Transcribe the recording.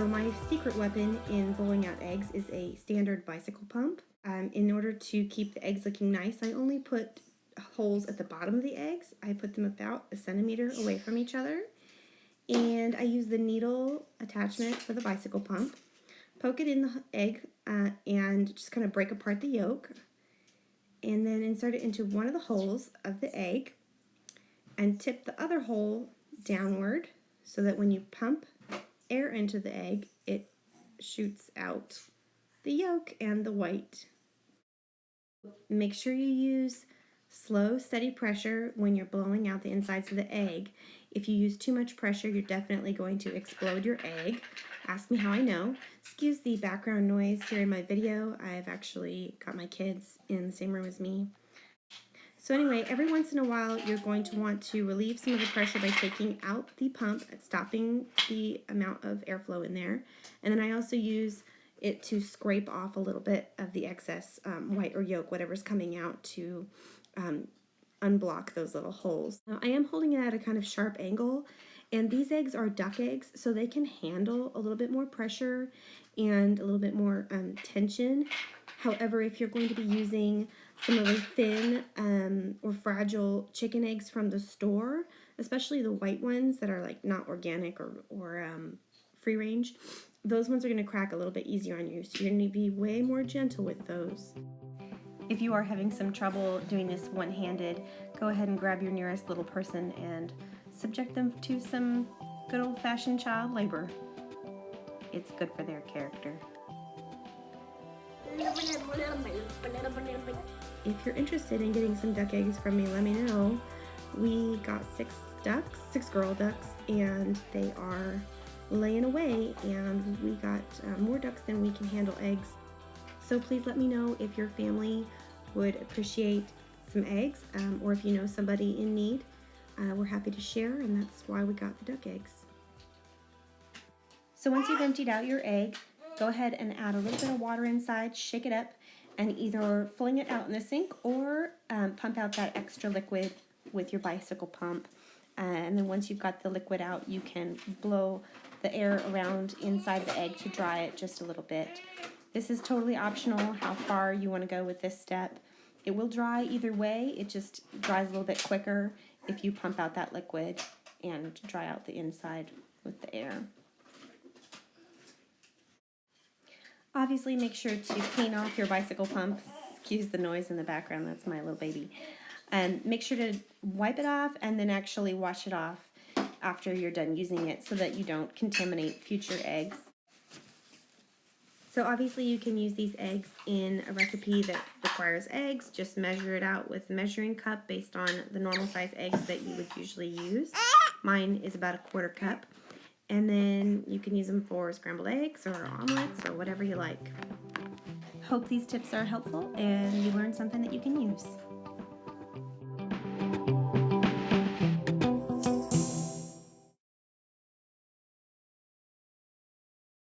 So my secret weapon in blowing out eggs is a standard bicycle pump. In order to keep the eggs looking nice, I only put holes at the bottom of the eggs. I put them about a centimeter away from each other. And I use the needle attachment for the bicycle pump. Poke it in the egg and just kind of break apart the yolk. And then insert it into one of the holes of the egg and tip the other hole downward so that when you pump air into the egg, it shoots out the yolk and the white. Make sure you use slow, steady pressure when you're blowing out the insides of the egg. If you use too much pressure, you're definitely going to explode your egg. Ask me how I know. Excuse the background noise here in my video. I've actually got my kids in the same room as me. So anyway, every once in a while, you're going to want to relieve some of the pressure by taking out the pump, stopping the amount of airflow in there. And then I also use it to scrape off a little bit of the excess white or yolk, whatever's coming out, to unblock those little holes. Now, I am holding it at a kind of sharp angle, and these eggs are duck eggs, so they can handle a little bit more pressure and a little bit more tension. However, if you're going to be using some of the thin or fragile chicken eggs from the store, especially the white ones that are like not organic or free range, those ones are going to crack a little bit easier on you, so you're going to be way more gentle with those. If you are having some trouble doing this one-handed, go ahead and grab your nearest little person and subject them to some good old-fashioned child labor. It's good for their character. If you're interested in getting some duck eggs from me, let me know. We got 6 girl ducks, and they are laying away, and we got more ducks than we can handle eggs. So please let me know if your family would appreciate some eggs, or if you know somebody in need. We're happy to share, and that's why we got the duck eggs. So once you've emptied out your egg, go ahead and add a little bit of water inside, shake it up, and either fling it out in the sink or pump out that extra liquid with your bicycle pump. And then once you've got the liquid out, you can blow the air around inside the egg to dry it just a little bit. This is totally optional how far you want to go with this step. It will dry either way. It just dries a little bit quicker if you pump out that liquid and dry out the inside with the air. Obviously, make sure to clean off your bicycle pump. Excuse the noise in the background, that's my little baby. And make sure to wipe it off and then actually wash it off after you're done using it so that you don't contaminate future eggs. So obviously you can use these eggs in a recipe that requires eggs. Just measure it out with a measuring cup based on the normal size eggs that you would usually use. Mine is about a 1/4 cup. And then you can use them for scrambled eggs or omelets or whatever you like. Hope these tips are helpful and you learned something that you can use.